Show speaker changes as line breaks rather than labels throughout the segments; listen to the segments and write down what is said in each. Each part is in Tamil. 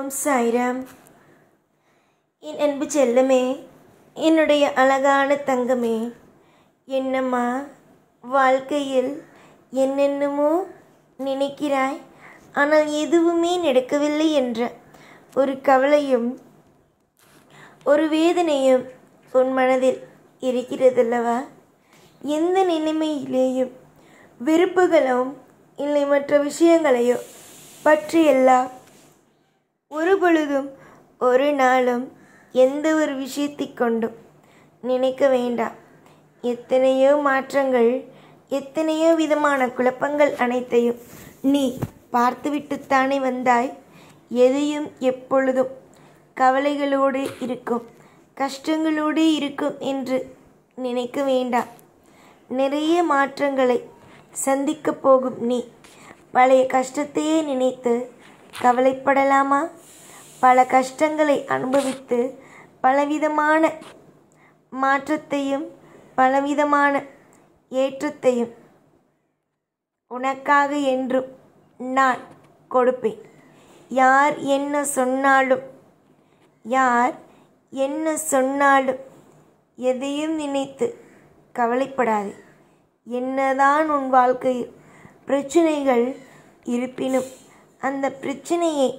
ஓம் சாய்ராம். என் அன்பு செல்லமே, என்னுடைய அழகான தங்கமே, என்னம்மா வாழ்க்கையில் என்னென்னமோ நினைக்கிறாய், ஆனால் எதுவுமே நடக்கவில்லை என்ற ஒரு கவலையும் ஒரு வேதனையும் உன் மனதில் இருக்கிறதல்லவா? எந்த நிலைமையிலேயும் வெறுப்புகளும் இல்லை மற்ற விஷயங்களையோ பற்றியெல்லாம் ஒரு பொழுதும் ஒரு நாளும் எந்த ஒரு விஷயத்தை கொண்டும் நினைக்க வேண்டாம். எத்தனையோ மாற்றங்கள், எத்தனையோ விதமான குழப்பங்கள் அனைத்தையும் நீ பார்த்துவிட்டுத்தானே வந்தாய். எதையும் எப்பொழுதும் கவலைகளோடு இருக்கும், கஷ்டங்களோடு இருக்கும் என்று நினைக்க வேண்டாம். நிறைய மாற்றங்களை சந்திக்கப் போகும் நீ பழைய கஷ்டத்தையே நினைத்து கவலைப்படலாமா? பல கஷ்டங்களை அனுபவித்து பலவிதமான மாற்றத்தையும் பலவிதமான ஏற்றத்தையும் உனக்காக என்றும் நான் கொடுப்பேன். யார் என்ன சொன்னாலும் எதையும் நினைத்து கவலைப்படாதே. என்னதான் உன் வாழ்க்கையில் பிரச்சனைகள் இருப்பினும் அந்த பிரச்சனையை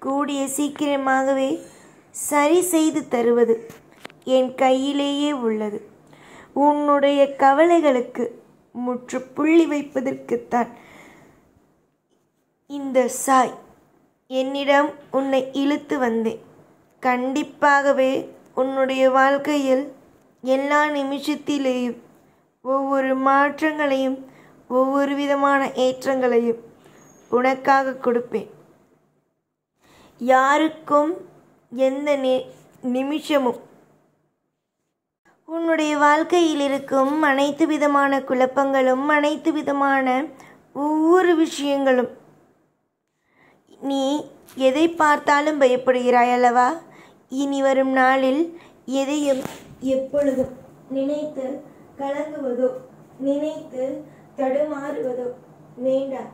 கூடிய சீக்கிரமாகவே சரி செய்து தருவது என் கையிலேயே உள்ளது. உன்னுடைய கவலைகளுக்கு முற்றுப்புள்ளி வைப்பதற்குத்தான் இந்த சாய் என்னிடம் உன்னை இழுத்து வந்தேன். கண்டிப்பாகவே உன்னுடைய வாழ்க்கையில் எல்லா நிமிஷத்திலேயும் ஒவ்வொரு மாற்றங்களையும் ஒவ்வொரு விதமான ஏற்றங்களையும் உனக்காக கொடுப்பேன். யாருக்கும் எந்த நிமிஷமும் உன்னுடைய வாழ்க்கையில் இருக்கும் அனைத்து விதமான குழப்பங்களும், அனைத்து விதமான ஒவ்வொரு விஷயங்களும், நீ எதை பார்த்தாலும் பயப்படுகிறாய் அல்லவா? இனி வரும் நாளில் எதையும் எப்பொழுதும் நினைத்து கலங்குவதோ நினைத்து தடுமாறுவதோ வேண்டாம்.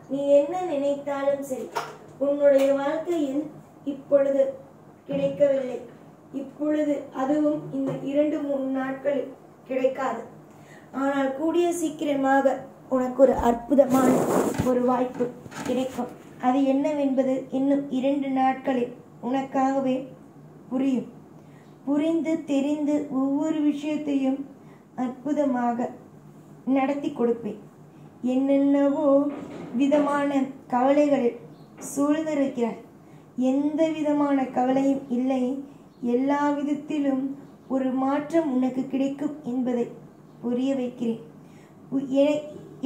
நீ என்ன நினைத்தாலும் சரி, உன்னுடைய வாழ்க்கையில் இப்பொழுது கிடைக்கவில்லை, இப்பொழுது அதுவும் இந்த 2-3 நாட்களில் கிடைக்காது. ஆனால் கூடிய சீக்கிரமாக உனக்கு ஒரு அற்புதமான ஒரு வாய்ப்பு கிடைக்கும். அது என்னவென்பது இன்னும் 2 நாட்களில் உனக்காகவே புரியும். புரிந்து தெரிந்து ஒவ்வொரு விஷயத்தையும் அற்புதமாக நடத்தி கொடுப்பேன். என்னென்னவோ விதமான கவலைகளில் சூழ்ந்திருக்கிறாய். எந்த விதமான கவலையும் இல்லை. எல்லா விதத்திலும் ஒரு மாற்றம் உனக்கு கிடைக்கும் என்பதை புரிய வைக்கிறேன்.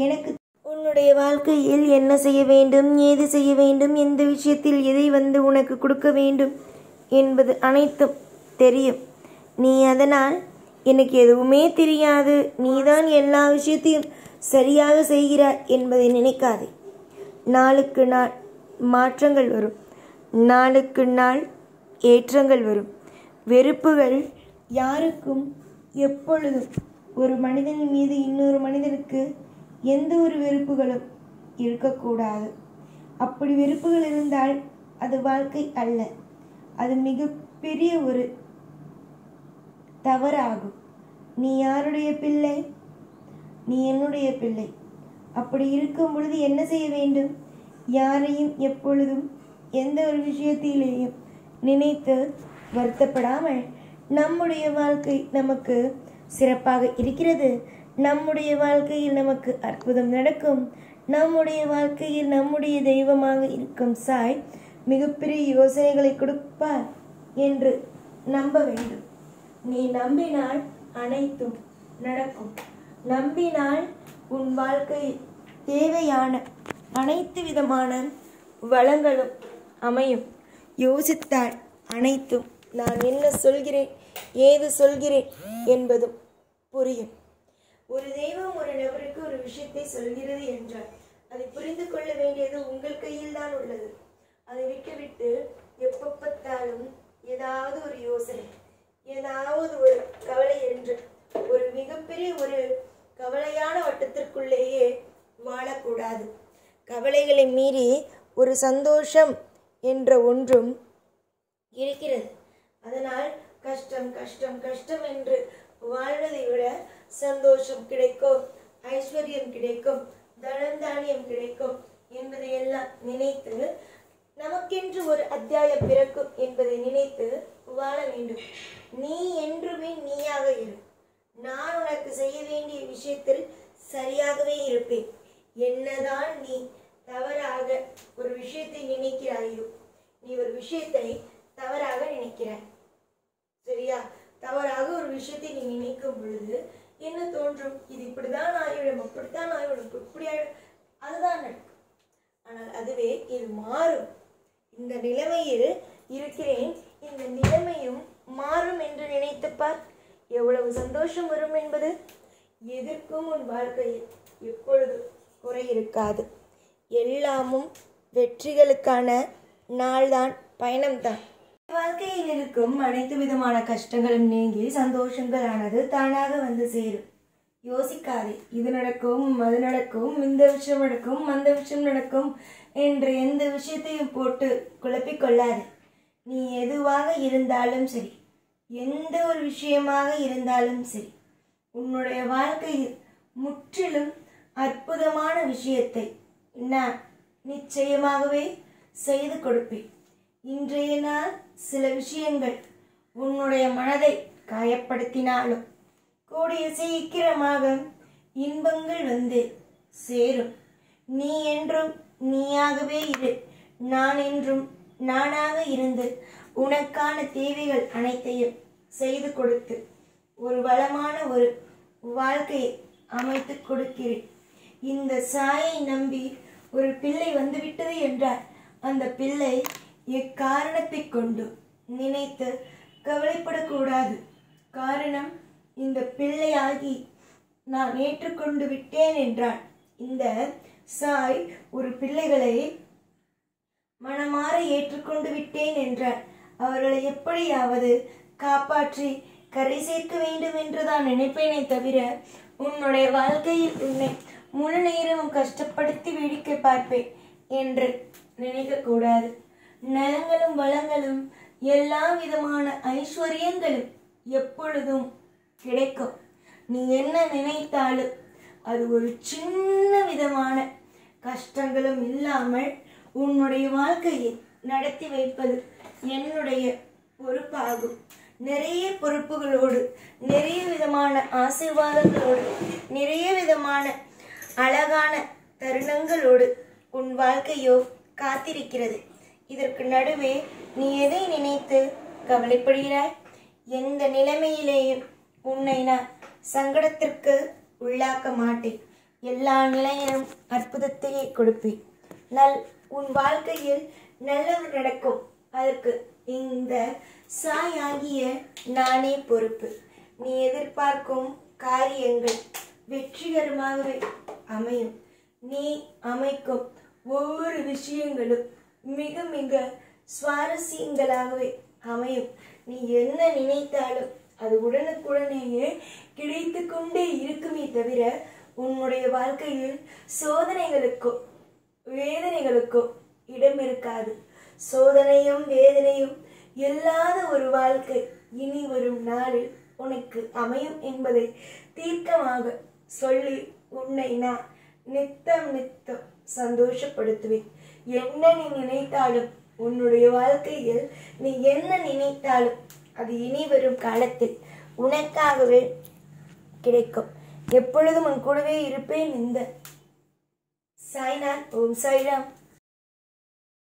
எனக்கு உன்னுடைய வாழ்க்கையில் என்ன செய்ய வேண்டும், ஏது செய்ய வேண்டும், எந்த விஷயத்தில் எதை உனக்கு கொடுக்க வேண்டும் என்பது அனைத்தும் தெரியும். நீ அதனால் எனக்கு எதுவுமே தெரியாது, நீதான் எல்லா விஷயத்தையும் சரியாக செய்கிறாய் என்பதை நினைக்காதே. நாளுக்கு நாள் மாற்றங்கள் வரும், நாளுக்கு நாள் ஏற்றங்கள் வரும். வெறுப்புகள் யாருக்கும் எப்பொழுதும் ஒரு மனிதன் மீது இன்னொரு மனிதனுக்கு எந்த ஒரு வெறுப்புகளும் இருக்கக்கூடாது. அப்படி வெறுப்புகள் இருந்தால் அது வாழ்க்கை அல்ல, அது மிகப்பெரிய ஒரு தவறாகும். நீ யாருடைய பிள்ளை? நீ என்னுடைய பிள்ளை. அப்படி இருக்கும் பொழுது என்ன செய்ய வேண்டும்? யாரையும் எப்பொழுதும் எந்த ஒரு விஷயத்திலேயும் நினைத்து வருத்தப்படாமல் நம்முடைய வாழ்க்கை நமக்கு சிறப்பாக இருக்கிறது, நம்முடைய வாழ்க்கையில் நமக்கு அற்புதம் நடக்கும், நம்முடைய வாழ்க்கையில் நம்முடைய தெய்வமாக இருக்கும் சாய் மிகப்பெரிய யோசனைகளை கொடுப்பார் என்று நம்ப வேண்டும். நீ நம்பினால் அனைத்தும் நடக்கும். நம்பினால் உன் வாழ்க்கையில் தேவையான அனைத்து விதமான வளங்களும் அமையும். யோசித்தால் அனைத்தும் நான் என்ன சொல்கிறேன், ஏது சொல்கிறேன் என்பதும் புரியும். ஒரு தெய்வம் ஒரு நபருக்கு ஒரு விஷயத்தை சொல்கிறது என்றால் அதை புரிந்து கொள்ள வேண்டியது உங்கள் கையில் தான் உள்ளது. அதை விட்டுவிட்டு எப்ப பார்த்தாலும் ஏதாவது ஒரு யோசனை, ஏதாவது ஒரு கவலை என்று ஒரு மிகப்பெரிய ஒரு கவலையான வட்டத்திற்குள்ளேயே வாழக்கூடாது. கவலைகளை மீறி ஒரு சந்தோஷம் என்ற ஒன்றும் இருக்கிறது. அதனால் கஷ்டம் கஷ்டம் கஷ்டம் என்று வாழ்வதை விட சந்தோஷம் கிடைக்கும், ஐஸ்வர்யம் கிடைக்கும், தனம் தானியம் கிடைக்கும் என்பதை எல்லாம் நினைத்து, நமக்கென்று ஒரு அத்தியாயம் பிறக்கும் என்பதை நினைத்து வாழ வேண்டும். நீ என்றுமே நீயாக இரு. நான் உனக்கு செய்ய வேண்டிய விஷயத்தில் சரியாகவே இருப்பேன். என்னதான் நீ தவறாக ஒரு விஷயத்தை நினைக்கிறாயோ, நீ ஒரு விஷயத்தை தவறாக நினைக்கிறாய், சரியா? தவறாக ஒரு விஷயத்தை நீ நினைக்கும் பொழுது என்ன தோன்றும்? இது இப்படிதான் ஆகிவிடும், அப்படித்தான் ஆகிவிடும், இப்படி அதுதான் நடக்கும். ஆனால் அதுவே இது மாறும். இந்த நிலைமையில் இருக்கிறேன், இந்த நிலைமையும் மாறும் என்று நினைத்துப்பார். எவ்வளவு சந்தோஷம் வரும் என்பது. எதற்கும் உன் வாழ்க்கையில் எப்பொழுதும் குறை இருக்காது. எல்லாமும் வெற்றிகளுக்கான நாள்தான், பயணம்தான். வாழ்க்கையில் இருக்கும் அனைத்து விதமான கஷ்டங்களும் நீங்கி சந்தோஷங்களானது தானாக வந்து சேரும். யோசிக்காதே, இது நடக்கும், அது நடக்கும், இந்த விஷயம் நடக்கும், அந்த விஷயம் நடக்கும் என்று எந்த விஷயத்தையும் போட்டு குழப்பிக்கொள்ளாதே. நீ எதுவாக இருந்தாலும் சரி, எந்த ஒரு விஷயமாக இருந்தாலும் சரி, உன்னுடைய வாழ்க்கையில் முற்றிலும் அற்புதமான விஷயத்தை நான் நிச்சயமாகவே செய்து கொடுப்பேன். இன்றைய நாள் சில விஷயங்கள் உன்னுடைய மனதை காயப்படுத்தினாலும் கூடிய சீக்கிரமாக இன்பங்கள் வந்து சேரும். நீ என்றும் நீயாகவே இரு. நான் என்றும் நானாக இருந்து உனக்கான தேவைகள் அனைத்தையும் செய்து கொடுத்து ஒரு வளமான ஒரு வாழ்க்கையை அமைத்து கொடுக்கிறேன். இந்த சாயை நம்பி ஒரு பிள்ளை வந்துவிட்டது என்றால் அந்த பிள்ளை எக்காரணத்தை கொண்டு நினைத்து கவலைப்படக்கூடாது. காரணம், இந்த பிள்ளையாகி நான் ஏற்றுக்கொண்டு விட்டேன் என்றால், இந்த சாய் ஒரு பிள்ளைகளை மனமாற ஏற்றுக்கொண்டு விட்டேன் என்றால் அவர்களை எப்படியாவது காப்பாற்றி கரை சேர்க்க வேண்டும் என்றுதான் நினைப்பேனே தவிர உன்னுடைய வாழ்க்கையில் உன்னை முழு நேரமும் கஷ்டப்படுத்தி வேடிக்கை பார்ப்பேன் என்று நினைக்கக்கூடாது. நலங்களும் வளங்களும் எல்லா விதமான ஐஸ்வர்யங்களும் எப்பொழுதும் கிடைக்கும். நீ என்ன நினைத்தாலும் அது ஒரு சின்ன விதமான கஷ்டங்களும் இல்லாமல் உன்னுடைய வாழ்க்கையை நடத்தி வைப்பது என்னுடைய பொறுப்பாகும். நிறைய பொறுப்புகளோடு, நிறைய விதமான ஆசீர்வாதங்களோடு, நிறைய விதமான அழகான தருணங்களோடு உன் வாழ்க்கையோ காத்திருக்கிறது. இதற்கு நடுவே நீ எதை நினைத்து கவலைப்படுகிறாய்? எந்த நிலைமையிலேயும் உன்னை நான் சங்கடத்திற்கு உள்ளாக்க மாட்டேன். எல்லா நிலையிலும் அற்புதத்தையே கொடுப்பேன். உன் வாழ்க்கையில் நல்லது நடக்கும். அதற்கு இந்த சாயாகிய நானே பொறுப்பு. நீ எதிர்பார்க்கும் காரியங்கள் வெற்றிகரமாகவே அமையும். நீ அமைக்கும் ஒவ்வொரு விஷயங்களும் மிக மிக சுவாரஸ்யங்களாகவே அமையும். நீ என்ன நினைத்தாலும் அது உடனுக்குடனேயே கிடைத்து கொண்டே இருக்குமே தவிர உன்னுடைய வாழ்க்கையில் சோதனைகளுக்கோ வேதனைகளுக்கோ இடம் இருக்காது. சோதனையும் வேதனையும் இல்லாத ஒரு வாழ்க்கை இனி வரும் நாளில் உனக்கு அமையும் என்பதை தீர்க்கமாக சொல்லி உன்னை நான் நித்தம் நித்தம் சந்தோஷப்படுத்துவேன். என்ன நீ நினைத்தாலும் உன்னுடைய வாழ்க்கையில் நீ என்ன நினைத்தாலும் அது இனி வரும் காலத்தில் உனக்காகவே கிடைக்கும். எப்பொழுதும் உன் கூடவே இருப்பேன். இந்த சாய்நாத். ஓம் சாய்ராம்.